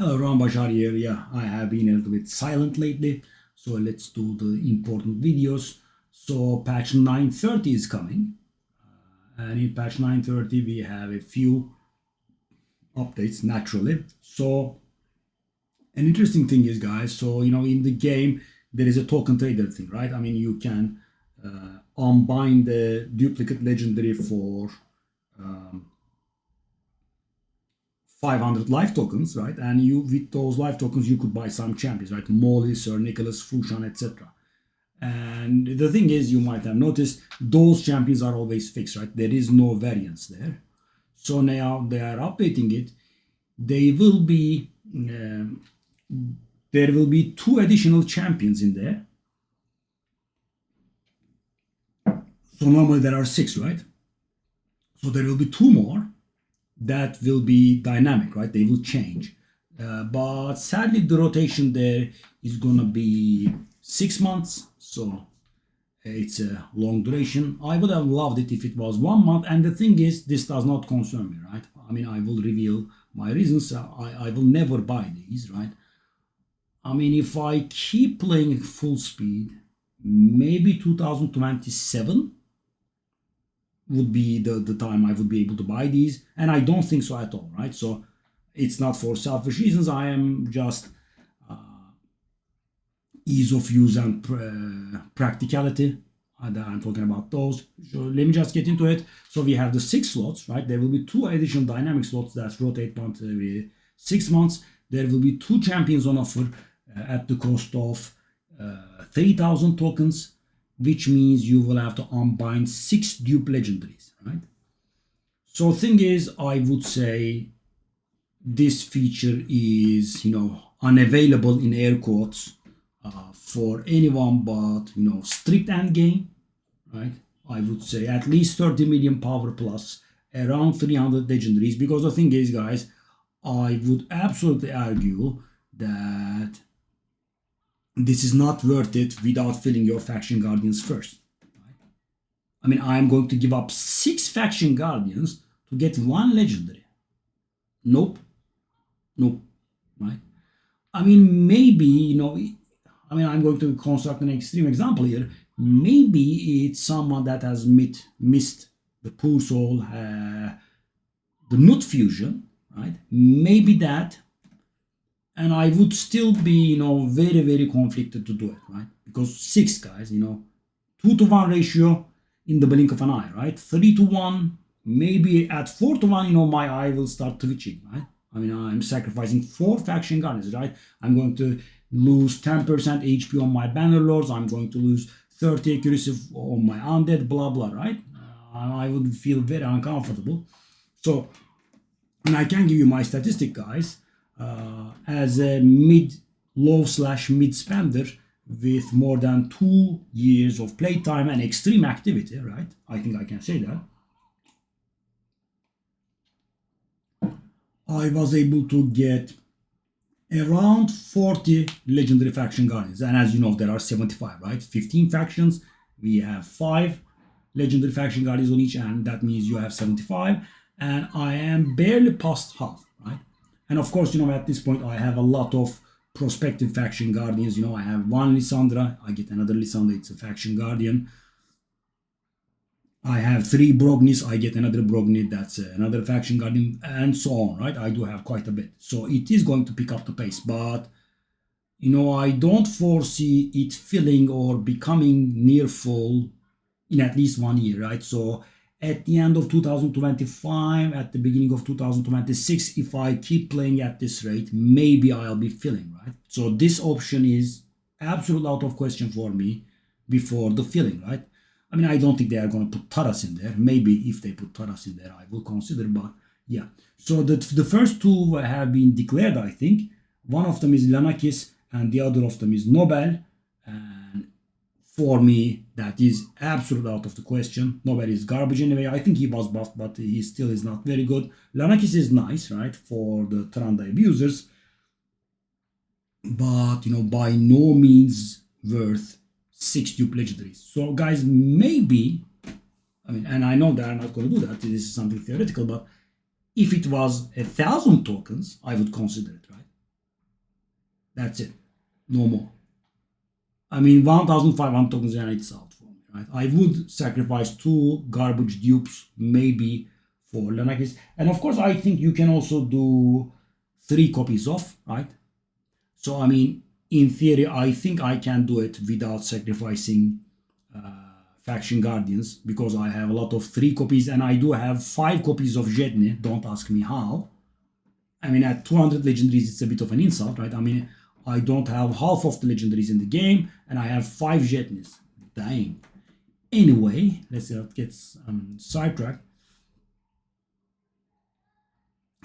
Hello, Rambashar here. Yeah, I have been a little bit silent lately, so let's do the important videos. So patch 9.30 is coming, and in patch 9.30 we have a few updates naturally. So an interesting thing is, guys, so in the game there is a token trader thing, right? I mean, you can unbind the duplicate legendary for um, 500 life tokens, right? And you, with those life tokens, you could buy some champions, right? Molly, Sir Nicholas, Fushan, etc. And the thing is, you might have noticed those champions are always fixed, right? There is no variance there. So now they are updating it. They will be there will be 2 additional champions in there. So normally there are 6, right? So there will be 2 more that will be dynamic, right? They will change. But sadly, the rotation there is gonna be 6 months, so it's a long duration. I would have loved it if it was 1 month, and the thing is, this does not concern me, right? I mean, I will reveal my reasons. I will never buy these, right? I mean, if I keep playing full speed, maybe 2027 would be the time I would be able to buy these, and I don't think so at all, right? So it's not for selfish reasons. I am just ease of use and practicality. I'm talking about those. So let me just get into it. So we have the 6 slots, right? There will be 2 additional dynamic slots that rotate once every 6 months. There will be 2 champions on offer at the cost of 3,000 tokens, which means you will have to unbind 6 dupe legendaries, right? So thing is, I would say this feature is, unavailable in air quotes for anyone but, strict end game, right? I would say at least 30 million power plus, around 300 legendaries, because the thing is, guys, I would absolutely argue that this is not worth it without filling your faction guardians first. Right? I mean, I'm going to give up 6 faction guardians to get 1 legendary. Nope. Nope. Right? I mean, maybe, I'm going to construct an extreme example here. Maybe it's someone that has missed the Poor Soul, the Nut Fusion, right? Maybe that, and I would still be, very, very conflicted to do it, right? Because 6 guys, 2-to-1 ratio in the blink of an eye, right? 3-to-1, maybe at 4-to-1, my eye will start twitching, right? I mean, I'm sacrificing 4 faction guardians, right? I'm going to lose 10% HP on my banner lords. I'm going to lose 30 accuracy on my undead, blah, blah, right? I would feel very uncomfortable. So, and I can give you my statistic, guys. As a low/mid spender with more than 2 years of playtime and extreme activity, right? I think I can say that. I was able to get around 40 legendary faction guardians, and as you know, there are 75, right? 15 factions. We have 5 legendary faction guardians on each end. That means you have 75, and I am barely past half, right? And of course, at this point, I have a lot of prospective faction guardians. I have 1 Lysandra. I get another Lysandra. It's a faction guardian. I have 3 Brognis. I get another Brogni. That's another faction guardian, and so on, right? I do have quite a bit. So it is going to pick up the pace. But, I don't foresee it filling or becoming near full in at least 1 year, right? So at the end of 2025, at the beginning of 2026, if I keep playing at this rate, maybe I'll be filling, right? So this option is absolutely out of question for me before the filling, right? I mean, I don't think they are going to put Taras in there. Maybe if they put Taras in there, I will consider, but yeah. So the first 2 have been declared, I think. One of them is Lanakis, and the other of them is Nobel. And for me, that is absolutely out of the question. Nobel is garbage anyway. I think he was buffed, but he still is not very good. Lanakis is nice, right, for the Tranda abusers, but by no means worth 6 dupe legendaries. So guys, maybe, and I know they're not going to do that. This is something theoretical, but if it was 1,000 tokens, I would consider it, right? That's it. No more. I mean, 1,500 tokens and it's out for me, right? I would sacrifice 2 garbage dupes maybe for Lanakis. And of course, I think you can also do 3 copies of, right? So, I mean, in theory, I think I can do it without sacrificing Faction Guardians because I have a lot of 3 copies and I do have 5 copies of Jedni. Don't ask me how. I mean, at 200 legendaries, it's a bit of an insult, right? I mean, I don't have half of the legendaries in the game and I have 5 Jednis. Dang. Anyway, let's get sidetracked.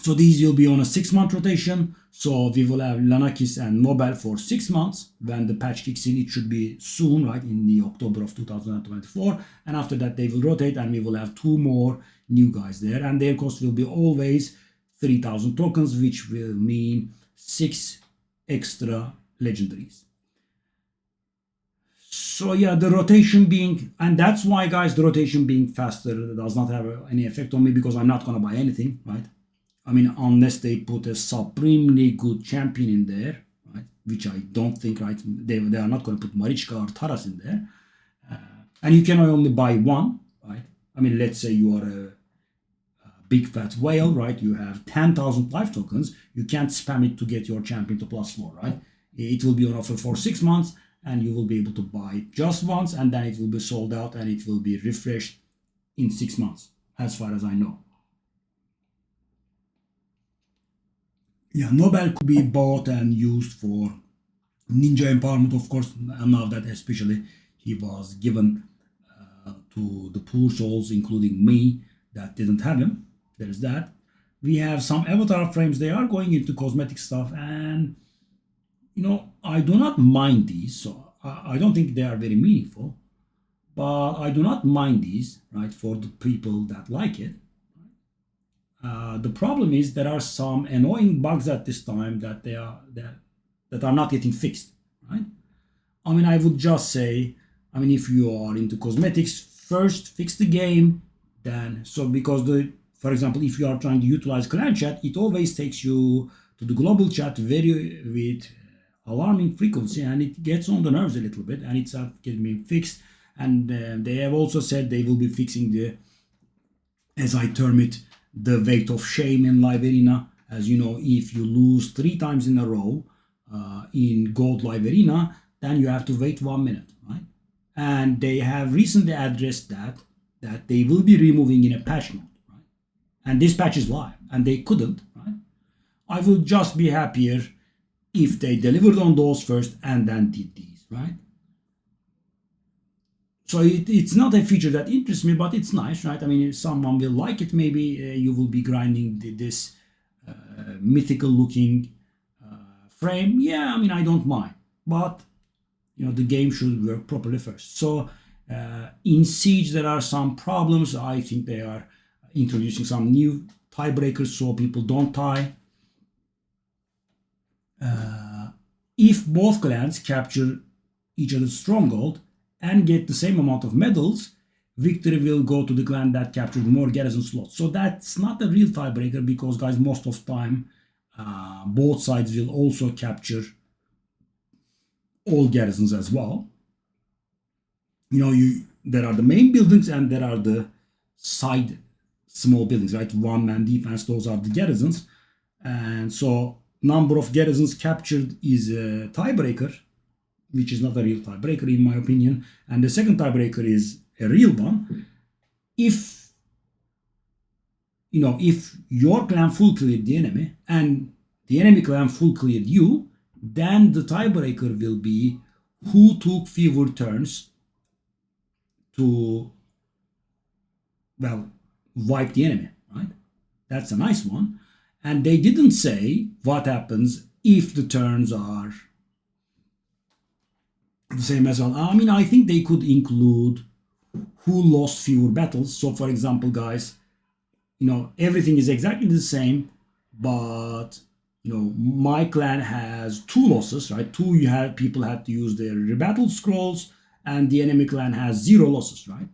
So these will be on a 6-month rotation. So we will have Lanakis and Nobel for 6 months. When the patch kicks in, it should be soon, right? In the October of 2024. And after that, they will rotate and we will have 2 more new guys there. And their cost will be always 3,000 tokens, which will mean 6 extra legendaries. So yeah, the rotation being, and that's why guys, the rotation being faster does not have any effect on me because I'm not going to buy anything, right? I mean, unless they put a supremely good champion in there, right? Which I don't think, right? They are not going to put Marichka or Taras in there. And you can only buy one, right? I mean, let's say you are a big fat whale, right? You have 10,000 life tokens. You can't spam it to get your champion to +4, right? It will be on offer for 6 months and you will be able to buy it just once and then it will be sold out and it will be refreshed in 6 months, as far as I know. Yeah, Nobel could be bought and used for ninja empowerment, of course, and now that especially he was given to the poor souls, including me, that didn't have him. There's that. We have some avatar frames. They are going into cosmetic stuff, and I do not mind these. So I don't think they are very meaningful, but I do not mind these, right, for the people that like it. The problem is there are some annoying bugs at this time that are not getting fixed, right? I mean, I would just say, I mean, if you are into cosmetics, first fix the game, then because for example, if you are trying to utilize clan chat, it always takes you to the global chat with alarming frequency, and it gets on the nerves a little bit, and it's getting fixed. And they have also said they will be fixing the, as I term it, the weight of shame in live arena. As you know, if you lose 3 times in a row in gold live arena, then you have to wait 1 minute, right? And they have recently addressed that they will be removing in a patch note, right? And this patch is live and they couldn't, right? I would just be happier if they delivered on those first and then did these, right? So it's not a feature that interests me, but it's nice, right? I mean, if someone will like it, maybe you will be grinding this mythical looking frame. Yeah, I mean, I don't mind, but the game should work properly first. So in Siege, there are some problems. I think they are introducing some new tiebreakers so people don't tie. If both clans capture each other's stronghold and get the same amount of medals, victory will go to the clan that captured more garrison slots. So that's not a real tiebreaker because, guys, most of the time, both sides will also capture all garrisons as well. There are the main buildings and there are the side small buildings, right? One-man defense, those are the garrisons. And so number of garrisons captured is a tiebreaker, which is not a real tiebreaker in my opinion. And the second tiebreaker is a real one. If your clan full cleared the enemy and the enemy clan full cleared you, then the tiebreaker will be who took fewer turns to, wipe the enemy, right? That's a nice one. And they didn't say what happens if the turns are the same as well. I mean, I think they could include who lost fewer battles. So, for example, guys, everything is exactly the same, but my clan has 2 losses, right? People had to use their rebattle scrolls, and the enemy clan has 0 losses, right?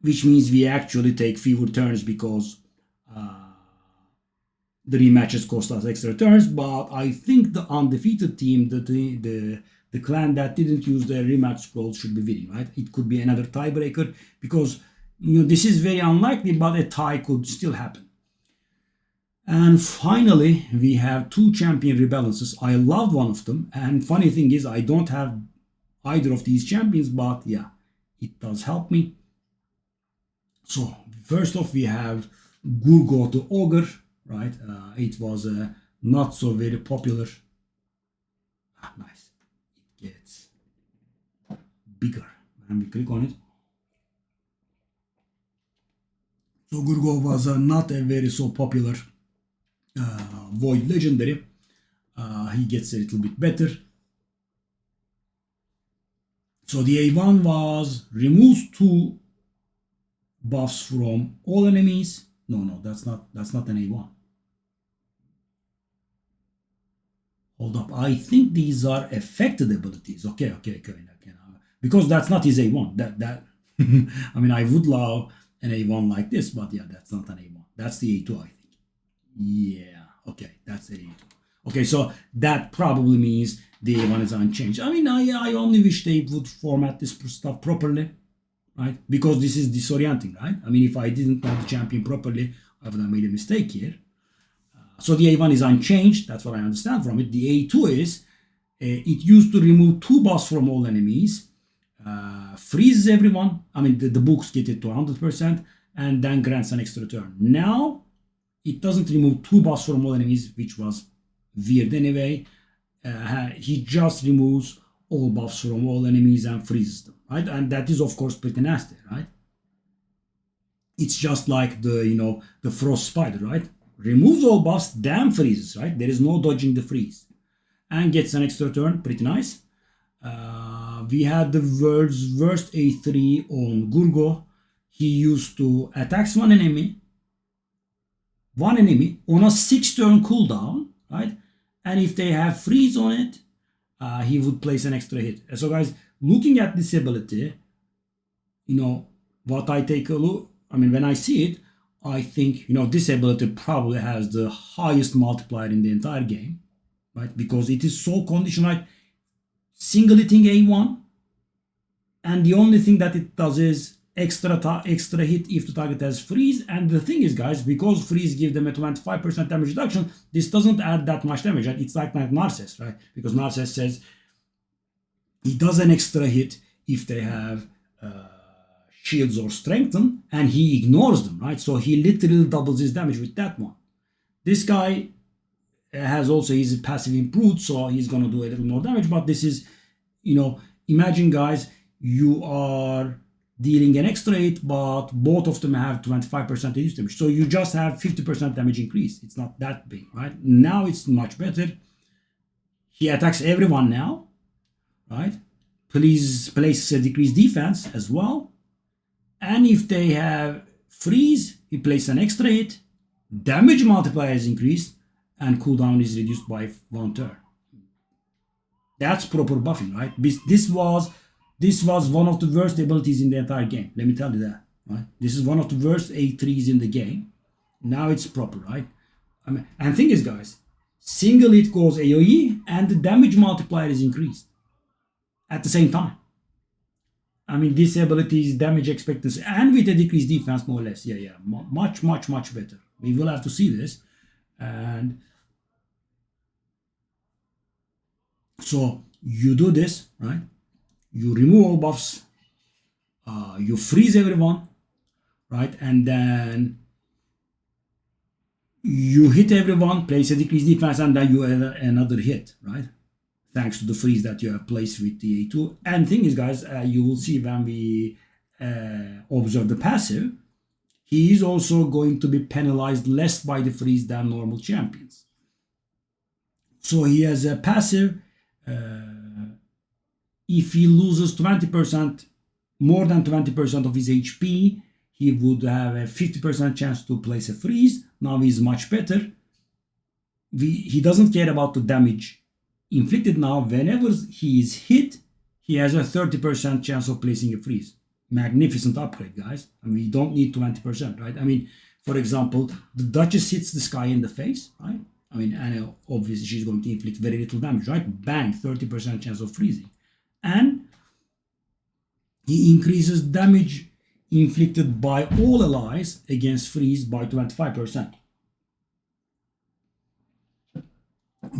Which means we actually take fewer turns because the rematches cost us extra turns, but I think the undefeated team, the clan that didn't use their rematch scrolls should be winning, right? It could be another tiebreaker because this is very unlikely, but a tie could still happen. And finally, we have 2 champion rebalances. I love one of them, and funny thing is I don't have either of these champions, but yeah, it does help me. So first off, we have Gurgoh to Augur, right? It was not so very popular. Nice. It gets bigger when we click on it. So Gurgoh was not a very so popular Void Legendary. He gets a little bit better. So the A1 was removes 2 buffs from all enemies. No, that's not an A1. Hold up, I think these are affected abilities. Okay. Because that's not his A1. That I mean, I would love an A1 like this, but yeah, that's not an A1. That's the A2, I think. Yeah, okay, that's the A2. Okay, so that probably means the A1 is unchanged. I mean, I only wish they would format this stuff properly, right? Because this is disorienting, right? I mean, if I didn't know the champion properly, I would have made a mistake here. So the A1 is unchanged. That's what I understand from it. The A2 is, it used to remove 2 buffs from all enemies, freezes everyone. I mean, the books get it to 100%, and then grants an extra turn. Now, it doesn't remove 2 buffs from all enemies, which was weird anyway. He just removes all buffs from all enemies and freezes them, right? And that is, of course, pretty nasty, right? It's just like the Frost Spider, right? Removes all buffs, damn freezes, right? There is no dodging the freeze. And gets an extra turn, pretty nice. We had the world's worst A3 on Gurgoh. He used to attack one enemy on a 6-turn cooldown, right? And if they have freeze on it, he would place an extra hit. So guys, looking at this ability, what I take a look, I mean, when I see it, I think, this ability probably has the highest multiplier in the entire game, right? Because it is so conditional, single hitting A1, and the only thing that it does is extra hit if the target has freeze. And the thing is, guys, because freeze gives them a 25% damage reduction, this doesn't add that much damage, right? It's like Narcess, right? Because Narcess says he does an extra hit if they have shields or strengthen, and he ignores them, right? So he literally doubles his damage with that one. This guy has also his passive improved, so he's gonna do a little more damage. But this is, imagine, guys, you are dealing an extra hit, but both of them have 25% reduced damage. So you just have 50% damage increase. It's not that big, right? Now it's much better. He attacks everyone now, right? Please place a decreased defense as well. And if they have freeze, he places an extra hit, damage multiplier is increased, and cooldown is reduced by 1 turn. That's proper buffing, right? This was one of the worst abilities in the entire game. Let me tell you that, right? This is one of the worst A3s in the game. Now it's proper, right? I mean, and thing is, guys, single hit goes AoE, and the damage multiplier is increased at the same time. I mean, this ability is damage expectancy and with a decreased defense, more or less. Yeah. Much better. We will have to see this. And so you do this, right? You remove all buffs. You freeze everyone, right? And then you hit everyone, place a decreased defense, and then you add another hit, right? Thanks to the freeze that you have placed with the A2. And thing is, guys, you will see when we observe the passive, he is also going to be penalized less by the freeze than normal champions. So he has a passive. If he loses 20%, more than 20% of his HP, he would have a 50% chance to place a freeze. Now he's much better. He doesn't care about the damage inflicted now. Whenever he is hit, he has a 30% chance of placing a freeze. Magnificent upgrade, guys. I mean, we don't need 20%, right? I mean, For example, the Duchess hits this guy in the face, right? I mean, and obviously she's going to inflict very little damage, right? Bang, 30% chance of freezing. And he increases damage inflicted by all allies against freeze by 25%,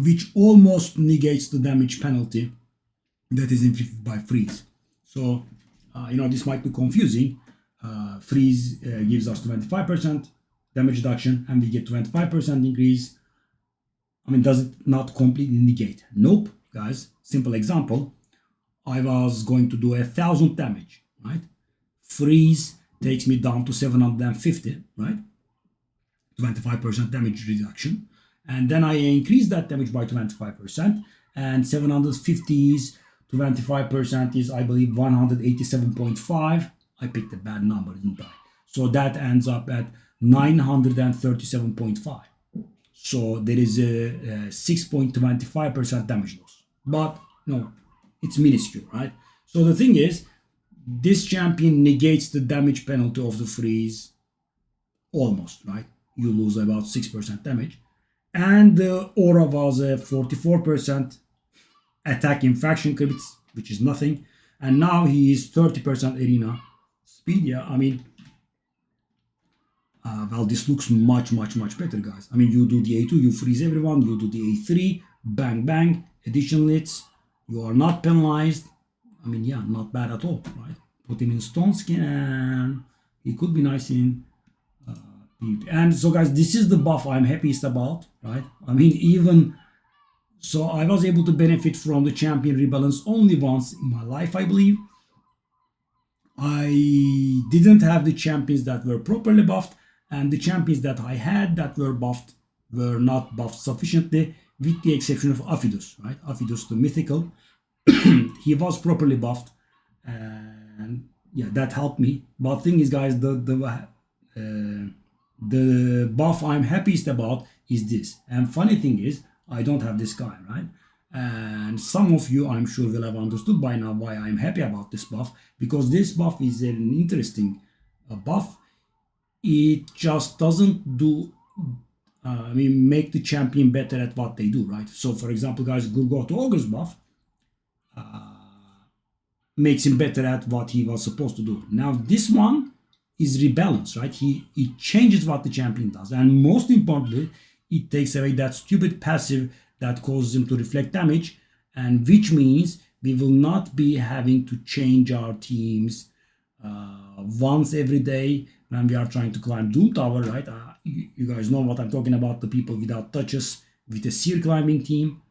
which almost negates the damage penalty that is inflicted by freeze. So, this might be confusing. Freeze gives us 25% damage reduction and we get 25% increase. I mean, does it not completely negate? Nope, guys. Simple example. I was going to do 1,000 damage, right? Freeze takes me down to 750, right? 25% damage reduction. And then I increase that damage by 25%. And 750's 25% is, I believe, 187.5. I picked a bad number, didn't I? So that ends up at 937.5. So there is a 6.25% damage loss. But no, it's minuscule, right? So the thing is, this champion negates the damage penalty of the freeze almost, right? You lose about 6% damage. And the aura was a 44% attack in faction crits, which is nothing. And now he is 30% arena speed. Yeah, I mean, this looks much better, guys. I mean, you do the A2, you freeze everyone. You do the A3, bang, bang, additional hits. You are not penalized. I mean, yeah, not bad at all, right? Put him in stone skin and he could be nice in and so, guys, this is the buff I'm happiest about, right? I mean, even so, I was able to benefit from the champion rebalance only once in my life, I believe. I didn't have the champions that were properly buffed, and the champions that I had that were buffed were not buffed sufficiently, with the exception of Aphidus, right? Aphidus, the mythical, he was properly buffed, and yeah, that helped me. But thing is, guys, the buff I'm happiest about is this. And funny thing is, I don't have this guy, right? And some of you, I'm sure, will have understood by now why I'm happy about this buff, because this buff is an interesting buff. It just doesn't do, make the champion better at what they do, right? So, for example, guys, Gurgoh to Augur's buff makes him better at what he was supposed to do. Now, this one is rebalance, right? It changes what the champion does, and most importantly, it takes away that stupid passive that causes him to reflect damage, and which means we will not be having to change our teams once every day when we are trying to climb Doom Tower, right? You guys know what I'm talking about, the people without touches with a seer climbing team.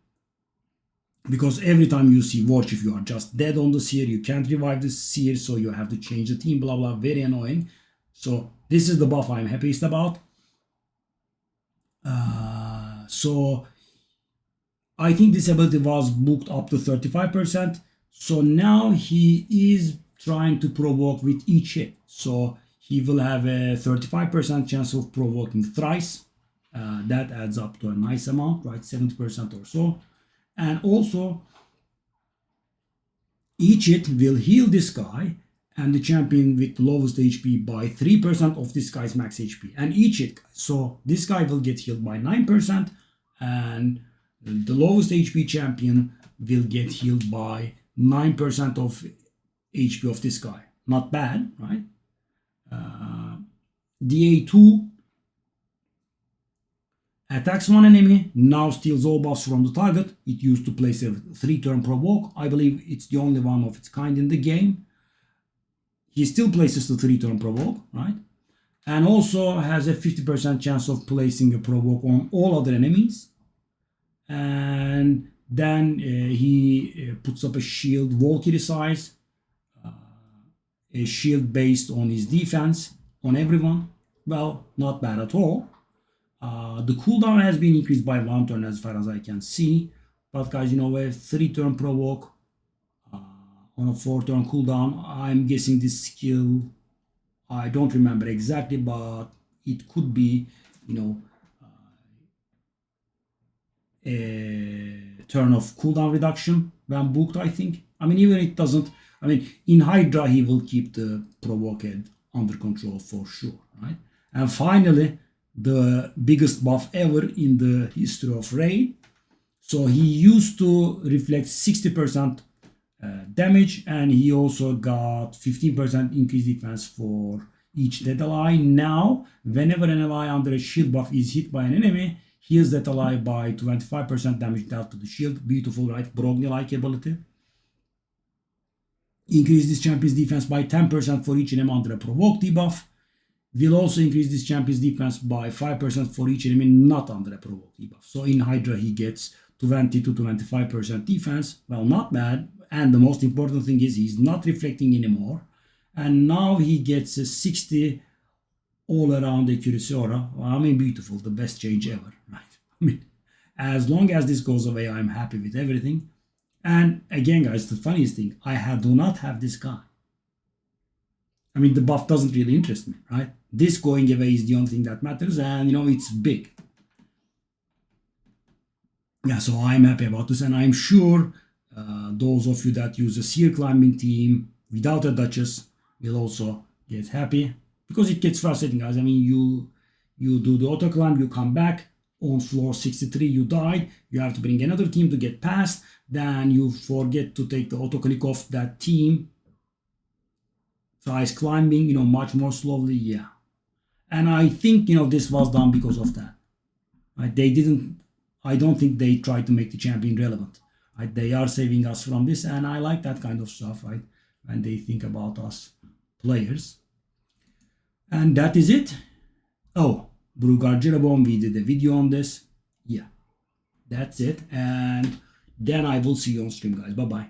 Because every time you see Warchief, you are just dead on the seer. You can't revive the seer, so you have to change the team, blah, blah. Very annoying. So this is the buff I'm happiest about. So I think this ability was booked up to 35%. So now he is trying to provoke with each hit. So he will have a 35% chance of provoking thrice. That adds up to a nice amount, right? 70% or so. And also, each hit will heal this guy and the champion with the lowest HP by 3% of this guy's max HP. And each hit, so this guy will get healed by 9%, and the lowest HP champion will get healed by 9% of HP of this guy. Not bad, right? The A2 attacks one enemy, now steals all buffs from the target. It used to place a 3-turn provoke. I believe it's the only one of its kind in the game. He still places the 3-turn provoke, right? And also has a 50% chance of placing a provoke on all other enemies. And then he puts up a shield Valkyrie size, a shield based on his defense on everyone. Well, not bad at all. The cooldown has been increased by 1 turn as far as I can see. But guys, a 3-turn provoke on a 4-turn cooldown. I'm guessing this skill, I don't remember exactly, but it could be, a turn of cooldown reduction when booked, I think. I mean, even it doesn't, in Hydra, he will keep the provoke under control for sure, right? And finally, the biggest buff ever in the history of Raid. So he used to reflect 60% damage, and he also got 15% increased defense for each dead ally. Now, whenever an ally under a shield buff is hit by an enemy, heals that ally by 25% damage dealt to the shield. Beautiful, right? Brogni-like ability. Increase this champion's defense by 10% for each enemy under a provoke debuff. Will also increase this champion's defense by 5% for each enemy not under a provoke debuff. So in Hydra, he gets 20 to 25% defense. Well, not bad. And the most important thing is he's not reflecting anymore. And now he gets a 60 all-around accuracy aura. Well, I mean, beautiful. The best change ever, right? I mean, as long as this goes away, I'm happy with everything. And again, guys, the funniest thing, do not have this guy. I mean, the buff doesn't really interest me, right? This going away is the only thing that matters, and, you know, it's big. Yeah, so I'm happy about this, and I'm sure those of you that use a seer climbing team without a Duchess will also get happy, because it gets frustrating, guys. I mean, you do the auto climb, you come back, on floor 63 you die, you have to bring another team to get past, then you forget to take the auto click off that team, tries climbing, you know, much more slowly. Yeah, and I think, you know, this was done because of that, right? I don't think they tried to make the champion relevant, right? They are saving us from this, and I like that kind of stuff, right? When they think about us players. And that is it. Oh, Brugar Jeroboam, we did a video on this. Yeah, that's it. And then I will see you on stream, guys. Bye-bye.